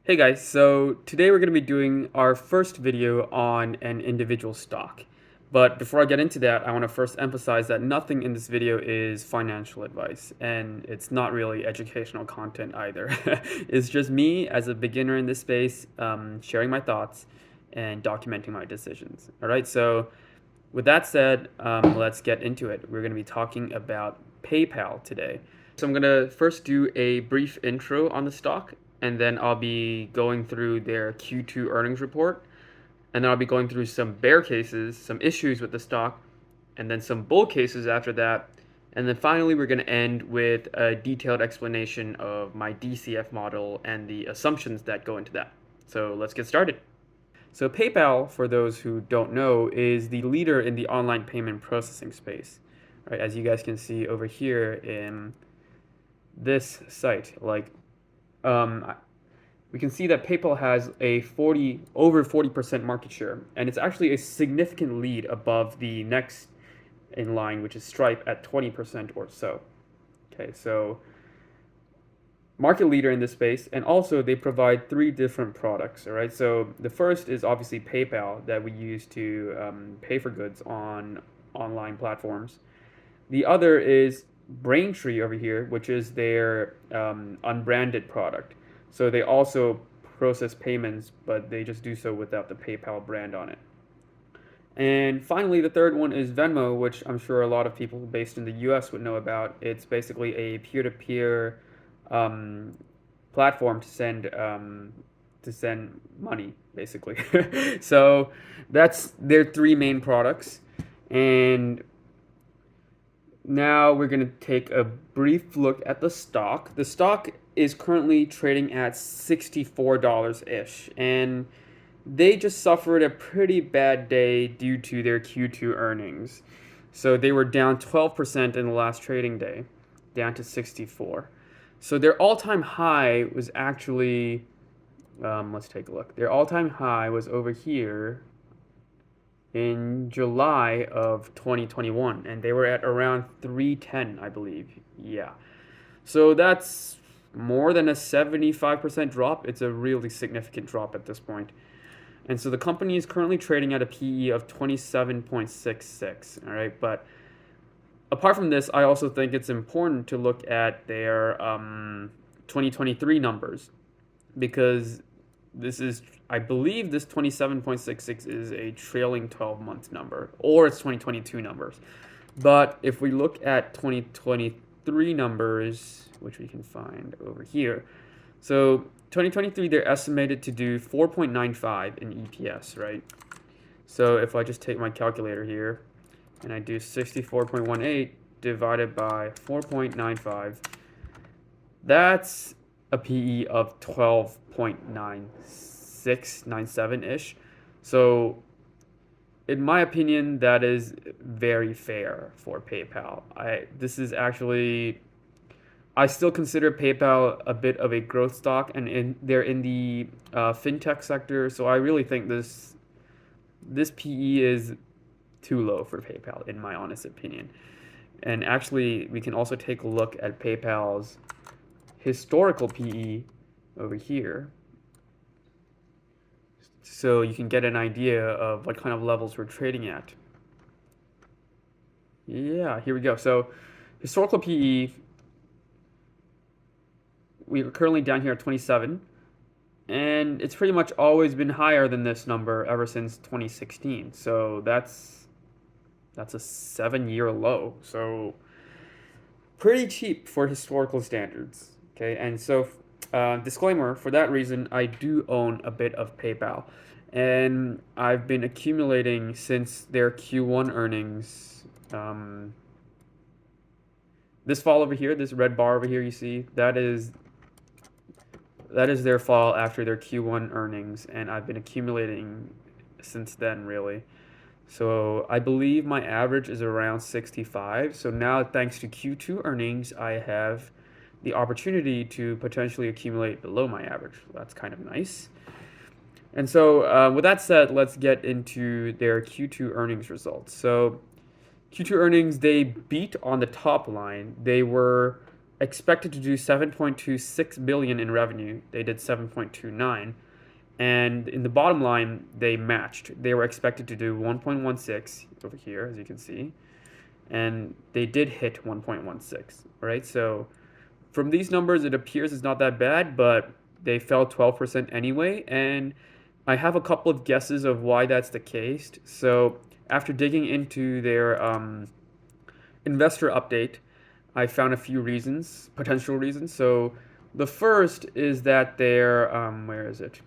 Hey guys, so today we're going to be doing our first video on an individual stock. But before I get into that, I want to first emphasize that nothing in this video is financial advice, and it's not really educational content either. It's just me as a beginner in this space, sharing my thoughts and documenting my decisions. All right, so with that said, let's get into it. We're going to be talking about PayPal today. So I'm going to first do a brief intro on the stock, and then I'll be going through their Q2 earnings report, and then I'll be going through some bear cases, some issues with the stock, and then some bull cases after that. And then finally, we're going to end with a detailed explanation of my DCF model and the assumptions that go into that. So let's get started. So PayPal, for those who don't know, is the leader in the online payment processing space. Right, as you guys can see over here in this site, um, we can see that PayPal has a over 40% market share, and it's actually a significant lead above the next in line, which is Stripe at 20% or so. Okay, so market leader in this space, and also they provide three different products. All right, so the first is obviously PayPal that we use to pay for goods on online platforms. The other is Braintree over here, which is their unbranded product. So they also process payments, but they just do so without the PayPal brand on it. And finally, the third one is Venmo, which I'm sure a lot of people based in the US would know about. It's basically a peer-to-peer um, platform to send money, basically. So that's their three main products. And now we're going to take a brief look at the stock. The stock is currently trading at $64-ish, and they just suffered a pretty bad day due to their Q2 earnings. So they were down 12% in the last trading day, down to 64. So their all-time high was actually, let's take a look. Their all-time high was over here in July of 2021, and they were at around 310, I believe. Yeah. So that's more than a 75% drop. It's a really significant drop at this point. And so the company is currently trading at a PE of 27.66. All right. But apart from this, I also think it's important to look at their 2023 numbers, because I believe this 27.66 is a trailing 12-month number, or it's 2022 numbers. But if we look at 2023 numbers, which we can find over here, so 2023, they're estimated to do 4.95 in EPS, right? So if I just take my calculator here and I do 64.18 divided by 4.95, that's a PE of 12.9697-ish. So in my opinion, that is very fair for PayPal. I still consider PayPal a bit of a growth stock, and they're in the fintech sector. So I really think this PE is too low for PayPal, in my honest opinion. And actually, we can also take a look at PayPal's historical PE over here, so you can get an idea of what kind of levels we're trading at. Yeah, here we go. So historical PE, we're currently down here at 27, and it's pretty much always been higher than this number ever since 2016. So that's a 7-year low. So pretty cheap for historical standards. Okay, and so disclaimer, for that reason, I do own a bit of PayPal, and I've been accumulating since their Q1 earnings. This fall over here, this red bar over here, you see, that is their fall after their Q1 earnings, and I've been accumulating since then, really. So I believe my average is around 65. So now, thanks to Q2 earnings, I have the opportunity to potentially accumulate below my average. That's kind of nice. And so with that said, let's get into their Q2 earnings results. So Q2 earnings, they beat on the top line. They were expected to do 7.26 billion in revenue. They did 7.29, and in the bottom line, they matched. They were expected to do 1.16 over here, as you can see, and they did hit 1.16. Right, so from these numbers, it appears it's not that bad, but they fell 12% anyway, and I have a couple of guesses of why that's the case. So after digging into their investor update, I found a few reasons, potential reasons. So the first is that their where is it?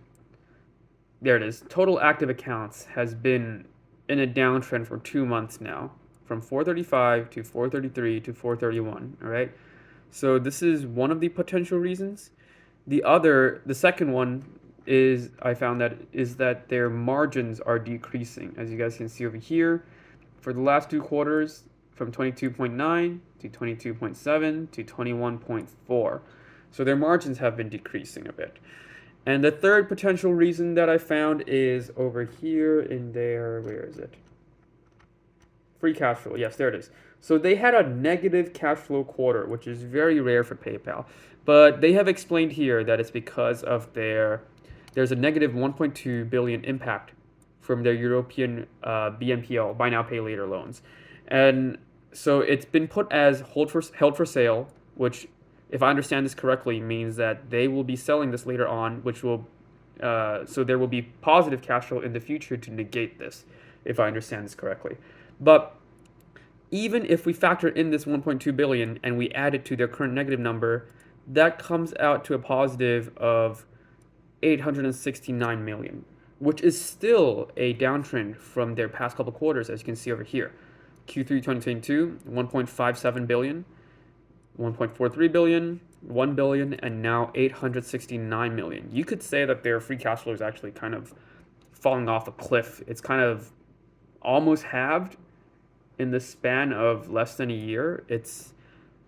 There it is. Total active accounts has been in a downtrend for 2 months now, from 435 to 433 to 431. All right. So this is one of the potential reasons. The second one is I found that is that their margins are decreasing, as you guys can see over here, for the last 2 quarters, from 22.9 to 22.7 to 21.4. So their margins have been decreasing a bit. And the third potential reason that I found is over here in their, where is it? Free cash flow. Yes, there it is. So they had a negative cash flow quarter, which is very rare for PayPal. But they have explained here that it's because of there's a negative 1.2 billion impact from their European BNPL, buy now pay later loans. And so it's been put as held for sale, which, if I understand this correctly, means that they will be selling this later on, which will so there will be positive cash flow in the future to negate this, if I understand this correctly. But even if we factor in this 1.2 billion and we add it to their current negative number, that comes out to a positive of 869 million, which is still a downtrend from their past couple quarters, as you can see over here. Q3 2022, 1.57 billion, 1.43 billion, 1 billion, and now 869 million. You could say that their free cash flow is actually kind of falling off a cliff. It's kind of almost halved in the span of less than a year. It's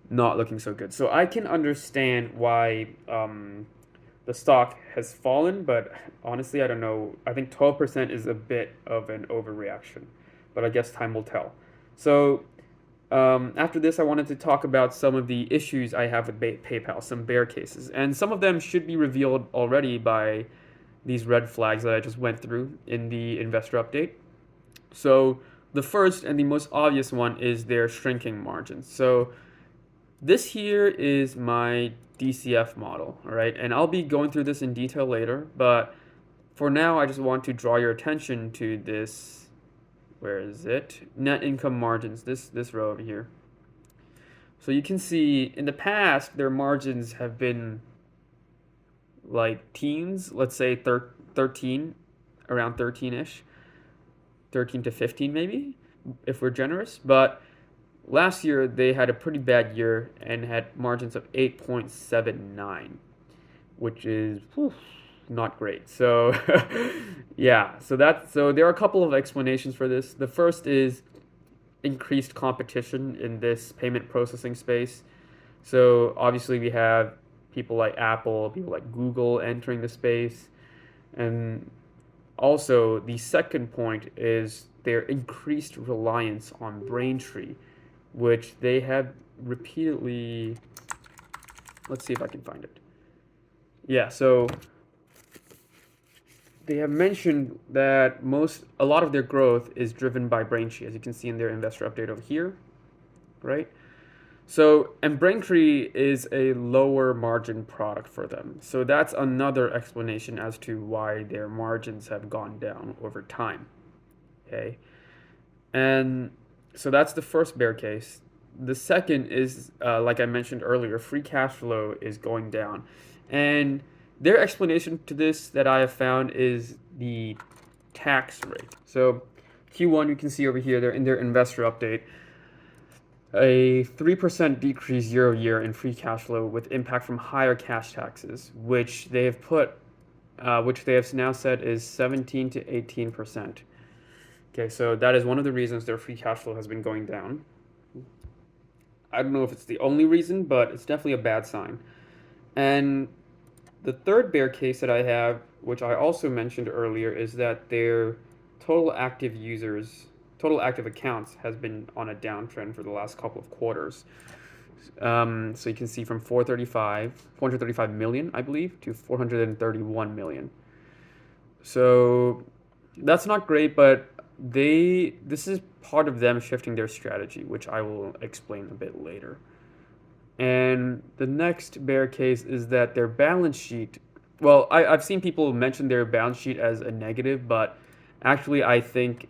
not looking so good. So I can understand why the stock has fallen, but honestly, I don't know. I think 12% is a bit of an overreaction, but I guess time will tell. So after this, I wanted to talk about some of the issues I have with PayPal, some bear cases, and some of them should be revealed already by these red flags that I just went through in the investor update. So the first and the most obvious one is their shrinking margins. So this here is my DCF model, all right? And I'll be going through this in detail later, but for now, I just want to draw your attention to this. Where is it? Net income margins, this row over here. So you can see in the past, their margins have been like teens, let's say 13, around 13-ish, 13 to 15 maybe, if we're generous. But last year, they had a pretty bad year and had margins of 8.79, which is not great. So yeah, so there are a couple of explanations for this. The first is increased competition in this payment processing space. So obviously we have people like Apple, people like Google entering the space. And also the second point is their increased reliance on Braintree, which they have repeatedly, let's see if I can find it. Yeah, so they have mentioned that a lot of their growth is driven by Braintree, as you can see in their investor update over here, right? So, and Braintree is a lower margin product for them. So that's another explanation as to why their margins have gone down over time, okay? And so that's the first bear case. The second is, like I mentioned earlier, free cash flow is going down. And their explanation to this that I have found is the tax rate. So Q1, you can see over here, they're in their investor update, a 3% decrease year over year in free cash flow with impact from higher cash taxes, which they have now said is 17 to 18%. Okay, so that is one of the reasons their free cash flow has been going down. I don't know if it's the only reason, but it's definitely a bad sign. And the third bear case that I have, which I also mentioned earlier, is that their total active accounts has been on a downtrend for the last couple of quarters. So you can see from 435 million, I believe, to 431 million. So that's not great, but this is part of them shifting their strategy, which I will explain a bit later. And the next bear case is that their balance sheet, well, I've seen people mention their balance sheet as a negative, but actually I think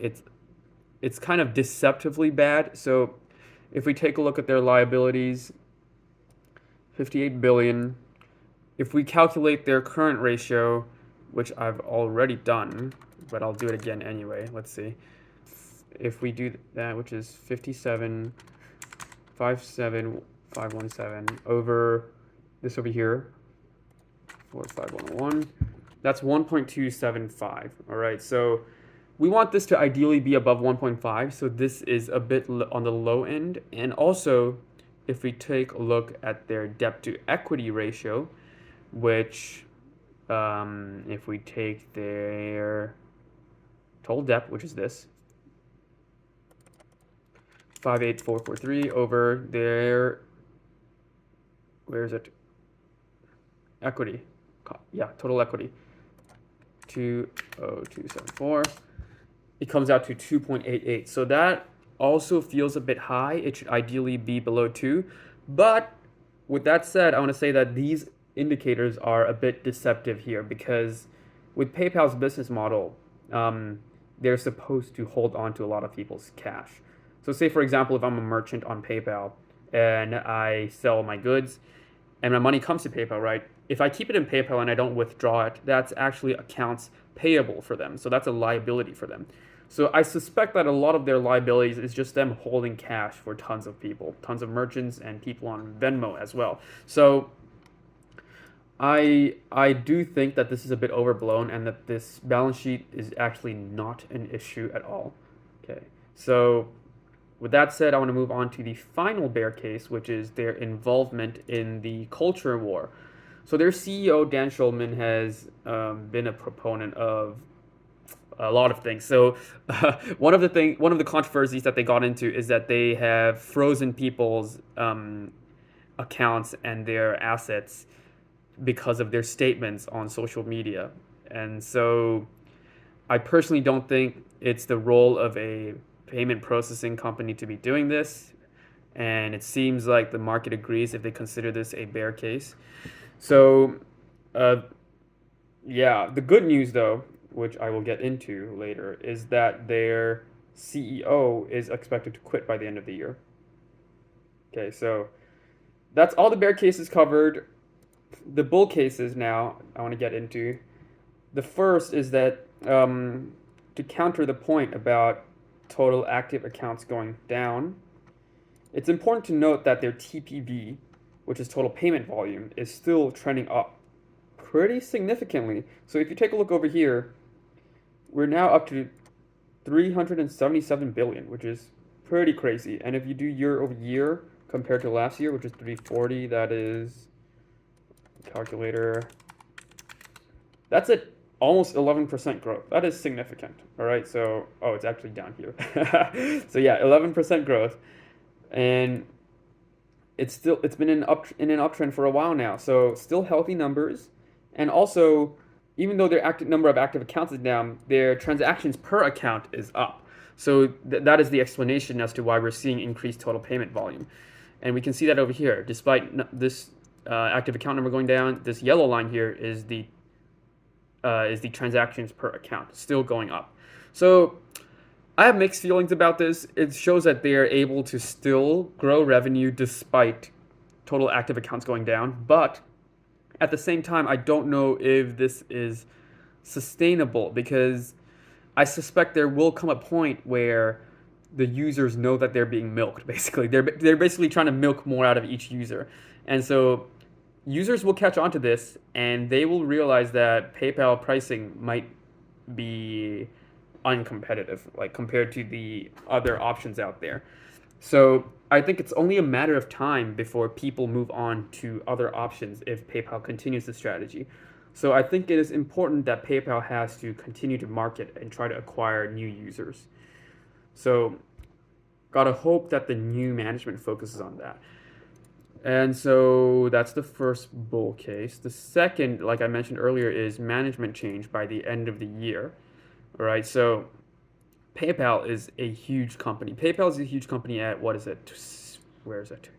it's kind of deceptively bad. So if we take a look at their liabilities, 58 billion, if we calculate their current ratio, which I've already done, but I'll do it again anyway. Let's see. If we do that, which is 57,517 over this over here, 45101, that's 1.275. All right, so we want this to ideally be above 1.5, so this is a bit on the low end. And also, if we take a look at their debt to equity ratio, which if we take their total debt, which is this, 58443 over their, where is it? Equity. Yeah, total equity. 20274. It comes out to 2.88. So that also feels a bit high. It should ideally be below 2. But with that said, I want to say that these indicators are a bit deceptive here, because with PayPal's business model, they're supposed to hold on to a lot of people's cash. So say, for example, if I'm a merchant on PayPal and I sell my goods and my money comes to PayPal, right? If I keep it in PayPal and I don't withdraw it, that's actually accounts payable for them. So that's a liability for them. So I suspect that a lot of their liabilities is just them holding cash for tons of people, tons of merchants and people on Venmo as well. So I do think that this is a bit overblown and that this balance sheet is actually not an issue at all. Okay, so with that said, I want to move on to the final bear case, which is their involvement in the culture war. So their CEO, Dan Schulman, has been a proponent of a lot of things. So one of the controversies that they got into is that they have frozen people's accounts and their assets because of their statements on social media. And so I personally don't think it's the role of a payment processing company to be doing this. And it seems like the market agrees if they consider this a bear case. So, yeah, the good news though, which I will get into later, is that their CEO is expected to quit by the end of the year. Okay, so that's all the bear cases covered. The bull cases now I want to get into. The first is that to counter the point about total active accounts going down, it's important to note that their TPV, which is total payment volume, is still trending up pretty significantly. So if you take a look over here, we're now up to 377 billion, which is pretty crazy. And if you do year over year compared to last year, which is 340, that is, calculator, that's at almost 11% growth. That is significant. All right, so it's actually down here. So yeah, 11% growth, and it's been in an uptrend for a while now. So still healthy numbers, and also even though their number of active accounts is down, their transactions per account is up. So that is the explanation as to why we're seeing increased total payment volume, and we can see that over here. Despite this active account number going down, this yellow line here is the transactions per account still going up. So I have mixed feelings about this. It shows that they are able to still grow revenue despite total active accounts going down. But at the same time, I don't know if this is sustainable, because I suspect there will come a point where the users know that they're being milked. Basically, they're basically trying to milk more out of each user, and so users will catch on to this and they will realize that PayPal pricing might be uncompetitive, like compared to the other options out there. So I think it's only a matter of time before people move on to other options if PayPal continues the strategy. So I think it is important that PayPal has to continue to market and try to acquire new users. So gotta hope that the new management focuses on that. And so that's the first bull case. The second, like I mentioned earlier, is management change by the end of the year. All right. So PayPal is a huge company. PayPal is a huge company at what is it? Where is it?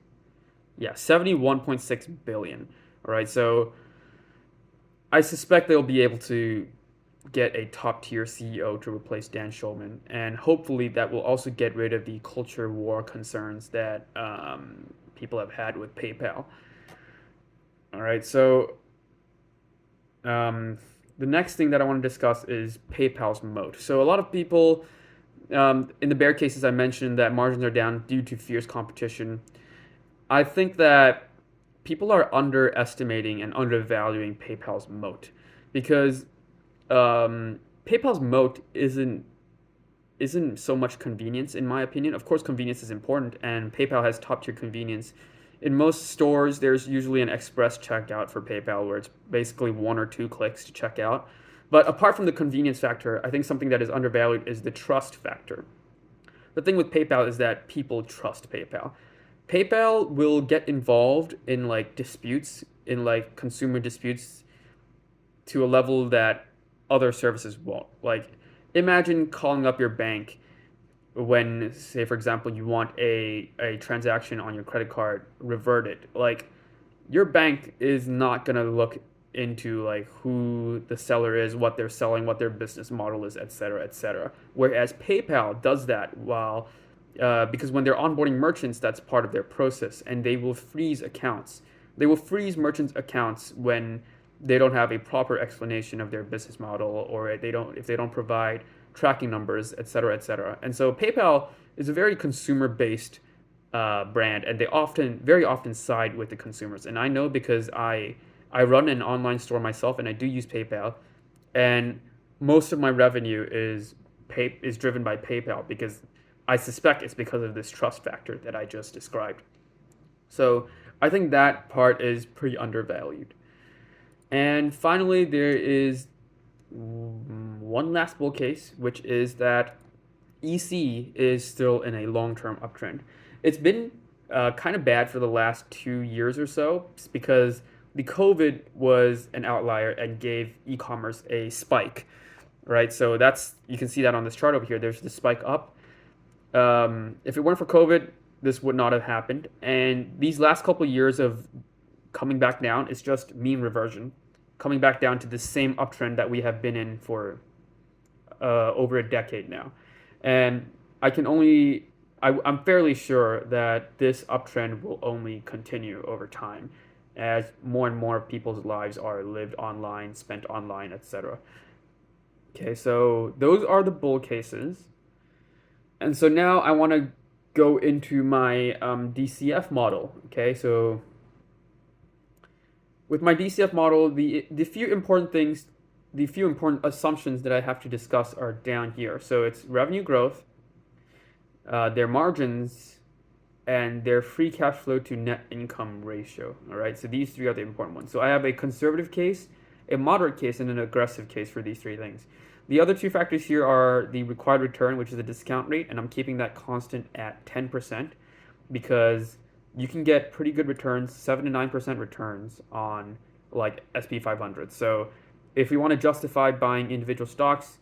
Yeah, 71.6 billion. All right. So I suspect they'll be able to get a top tier CEO to replace Dan Schulman, and hopefully that will also get rid of the culture war concerns that people have had with PayPal. All right, so um, the next thing that I want to discuss is PayPal's moat. So a lot of people in the bear cases I mentioned that margins are down due to fierce competition. I think that people are underestimating and undervaluing PayPal's moat because PayPal's moat isn't so much convenience in my opinion. Of course, convenience is important, and PayPal has top tier convenience. In most stores, there's usually an express checkout for PayPal where it's basically 1 or 2 clicks to check out. But apart from the convenience factor, I think something that is undervalued is the trust factor. The thing with PayPal is that people trust PayPal. PayPal will get involved in like disputes, in like consumer disputes to a level that other services won't. Like, imagine calling up your bank when, say, for example, you want a transaction on your credit card reverted. Like, your bank is not going to look into like who the seller is, what they're selling, what their business model is, etc., etc. Whereas PayPal does that while because when they're onboarding merchants, that's part of their process, and they will freeze accounts. They will freeze merchants' accounts when they don't have a proper explanation of their business model, or if they don't provide tracking numbers, etc., etc. And so PayPal is a very consumer-based brand, and they very often side with the consumers. And I know because I run an online store myself, and I do use PayPal, and most of my revenue is driven by PayPal because I suspect it's because of this trust factor that I just described. So I think that part is pretty undervalued. And finally, there is one last bull case, which is that EC is still in a long-term uptrend. It's been kind of bad for the last 2 years or so because the COVID was an outlier and gave e-commerce a spike, right? So that's you can see that on this chart over here. There's the spike up. If it weren't for COVID, this would not have happened. And these last couple of years of coming back down is just mean reversion, coming back down to the same uptrend that we have been in for over a decade now. And I'm fairly sure that this uptrend will only continue over time as more and more people's lives are lived online, spent online, etc. Okay, so those are the bull cases. And so now I want to go into my DCF model. Okay, so with my DCF model, the few important things, the few important assumptions that I have to discuss are down here. So it's revenue growth, their margins, and their free cash flow to net income ratio. All right, so these three are the important ones. So I have a conservative case, a moderate case, and an aggressive case for these three things. The other two factors here are the required return, which is the discount rate, and I'm keeping that constant at 10% because you can get pretty good returns, 7 to 9% returns on like SP 500. So if we want to justify buying individual stocks,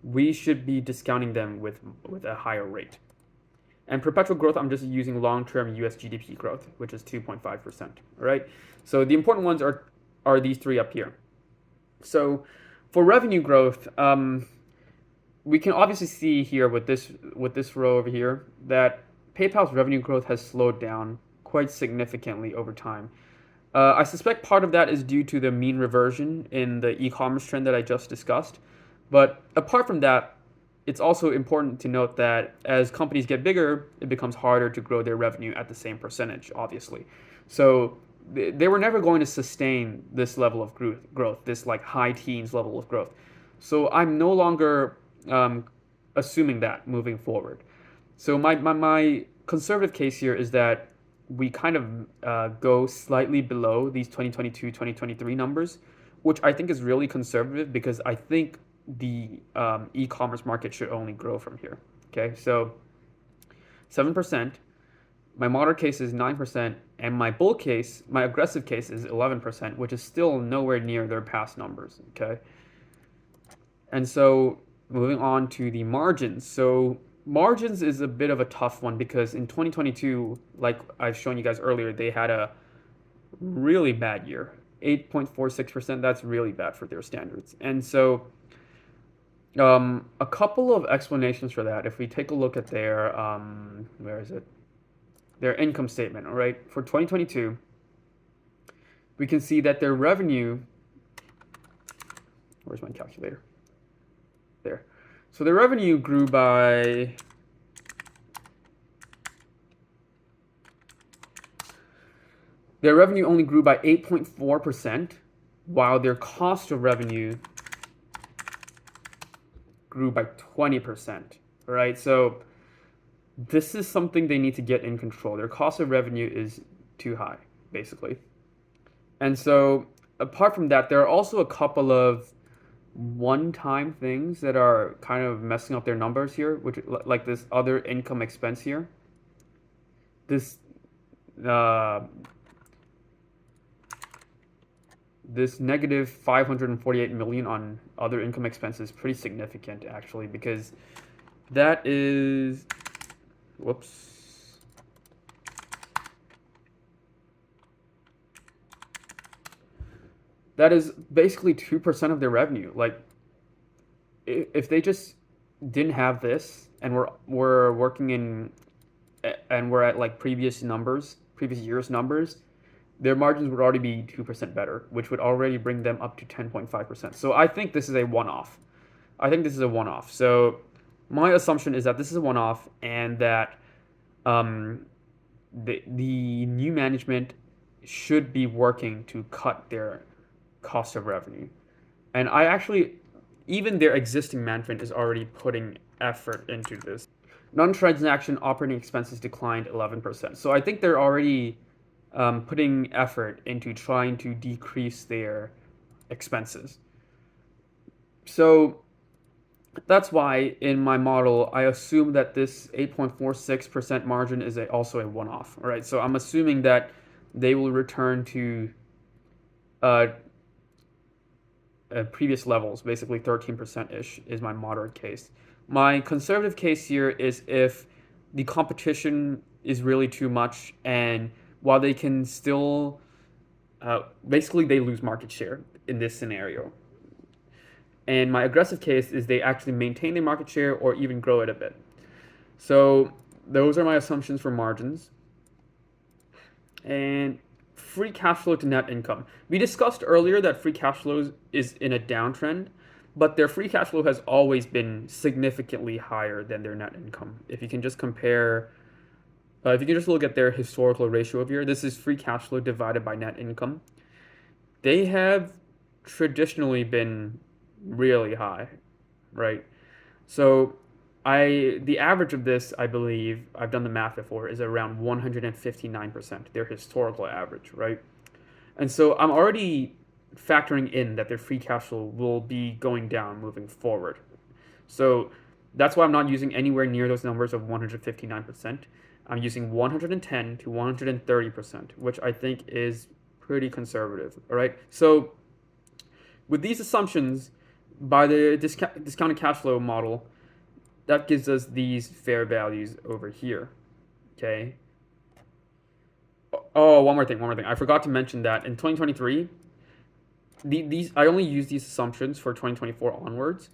we should be discounting them with a higher rate. And perpetual growth, I'm just using long-term US GDP growth, which is 2.5%. All right. So the important ones are these three up here. So for revenue growth, we can obviously see here with this row over here that PayPal's revenue growth has slowed down quite significantly over time. I suspect part of that is due to the mean reversion in the e-commerce trend that I just discussed. But apart from that, it's also important to note that as companies get bigger, it becomes harder to grow their revenue at the same percentage, obviously. So they were never going to sustain this level of growth, this like high teens level of growth. So I'm no longer assuming that moving forward. So my conservative case here is that we kind of go slightly below these 2022, 2023 numbers, which I think is really conservative because I think the e-commerce market should only grow from here. Okay, so 7%. My moderate case is 9%, and my bull case, my aggressive case is 11%, which is still nowhere near their past numbers, okay? And so moving on to the margins. So margins is a bit of a tough one because in 2022, like I've shown you guys earlier, they had a really bad year. 8.46%, that's really bad for their standards. And so a couple of explanations for that. If we take a look at their, where is it? Their income statement, all right? For 2022, we can see that their revenue, where's my calculator? There. So their revenue grew by their revenue only grew by 8.4%, while their cost of revenue grew by 20%. All right, so this is something they need to get in control. Their cost of revenue is too high, basically. And so apart from that, there are also a couple of one-time things that are kind of messing up their numbers here, which like this other income expense here. This this negative 548 million on other income expenses is pretty significant actually, because that is, whoops. That is basically 2% of their revenue. Like, if they just didn't have this and we're working in and we're at like previous year's numbers, their margins would already be 2% better, which would already bring them up to 10.5%. So I think this is a one-off. So my assumption is that this is a one-off and that the new management should be working to cut their cost of revenue. And I actually, even their existing management is already putting effort into this. Non-transaction operating expenses declined 11%. So I think they're already putting effort into trying to decrease their expenses. So that's why in my model, I assume that this 8.46% margin is also a one-off. All right, so I'm assuming that they will return to previous levels, basically 13%-ish is my moderate case. My conservative case here is if the competition is really too much and while they can still, basically they lose market share in this scenario. And my aggressive case is they actually maintain their market share or even grow it a bit. So those are my assumptions for margins. And free cash flow to net income. We discussed earlier that free cash flow is in a downtrend, but their free cash flow has always been significantly higher than their net income. If you can just compare, if you can just look at their historical ratio here, this is free cash flow divided by net income. They have traditionally been really high, right? So the average of this, I believe, I've done the math before, is around 159%, their historical average, right? And so I'm already factoring in that their free cash flow will be going down moving forward. So that's why I'm not using anywhere near those numbers of 159%. I'm using 110 to 130%, which I think is pretty conservative, all right? So with these assumptions, by the discounted cash flow model, that gives us these fair values over here, okay? Oh, one more thing. I forgot to mention that in 2023, I only use these assumptions for 2024 onwards,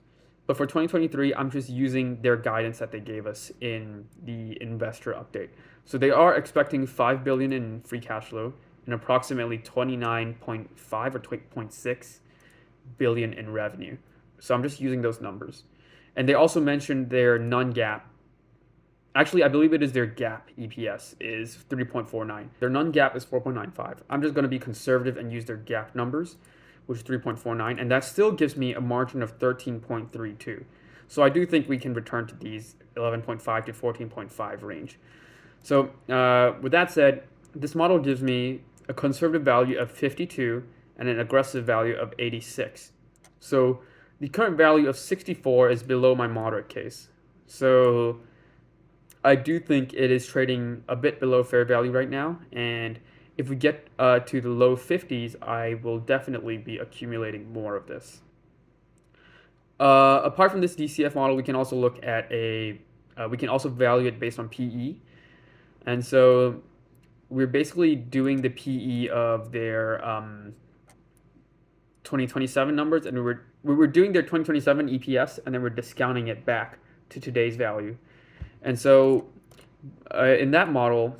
but for 2023, I'm just using their guidance that they gave us in the investor update. So they are expecting 5 billion in free cash flow and approximately 29.5 or 0.6 billion in revenue. So I'm just using those numbers. And they also mentioned their non-GAAP. Actually, I believe it is their GAAP EPS is 3.49. Their non-GAAP is 4.95. I'm just going to be conservative and use their GAAP numbers, which is 3.49. And that still gives me a margin of 13.32. So I do think we can return to these 11.5 to 14.5 range. So with that said, this model gives me a conservative value of 52 and an aggressive value of 86. So the current value of 64 is below my moderate case. So I do think it is trading a bit below fair value right now, and if we get to the low 50s, I will definitely be accumulating more of this. Apart from this DCF model, we can also look at we can also value it based on PE. And so we're basically doing the PE of their 2027 numbers, and we were doing their 2027 EPS, and then we're discounting it back to today's value. And so in that model,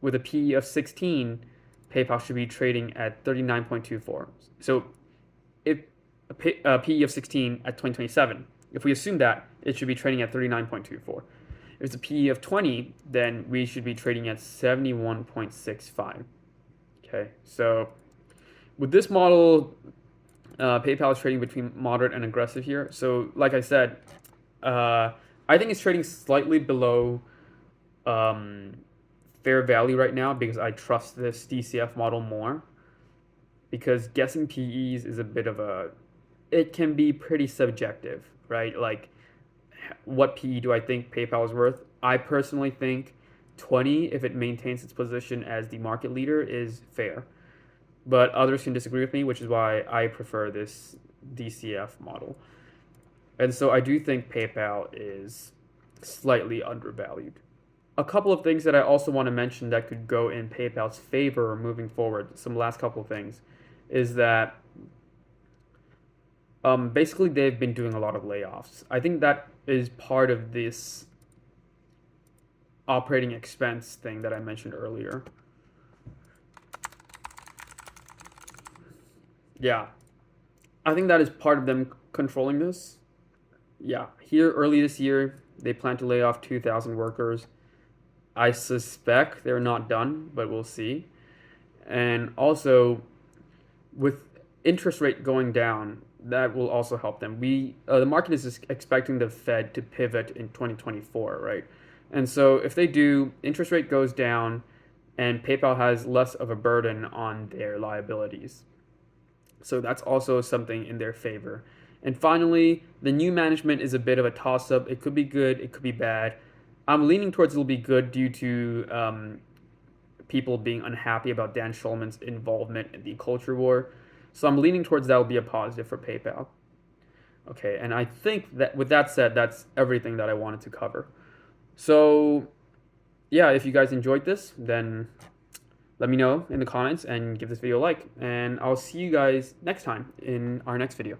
with a PE of 16, PayPal should be trading at 39.24. So if a PE of 16 at 2027, if we assume that, it should be trading at 39.24. If it's a PE of 20, then we should be trading at 71.65. Okay, so with this model, PayPal is trading between moderate and aggressive here. So like I said, I think it's trading slightly below fair value right now because I trust this DCF model more. Because guessing PEs is a bit of it can be pretty subjective, right? Like, what PE do I think PayPal is worth? I personally think 20, if it maintains its position as the market leader, is fair. But others can disagree with me, which is why I prefer this DCF model. And so I do think PayPal is slightly undervalued. A couple of things that I also want to mention that could go in PayPal's favor moving forward, some last couple of things, is that basically they've been doing a lot of layoffs. I think that is part of this operating expense thing that I mentioned earlier. Yeah, I think that is part of them controlling this. Yeah, here early this year, they plan to lay off 2,000 workers. I suspect they're not done, but we'll see. And also, with interest rate going down, that will also help them. The market is expecting the Fed to pivot in 2024, right? And so if they do, interest rate goes down, and PayPal has less of a burden on their liabilities. So that's also something in their favor. And finally, the new management is a bit of a toss-up. It could be good, it could be bad. I'm leaning towards it'll be good due to people being unhappy about Dan Schulman's involvement in the culture war. So I'm leaning towards that will be a positive for PayPal. Okay, and I think that with that said, that's everything that I wanted to cover. So yeah, if you guys enjoyed this, then let me know in the comments and give this video a like. And I'll see you guys next time in our next video.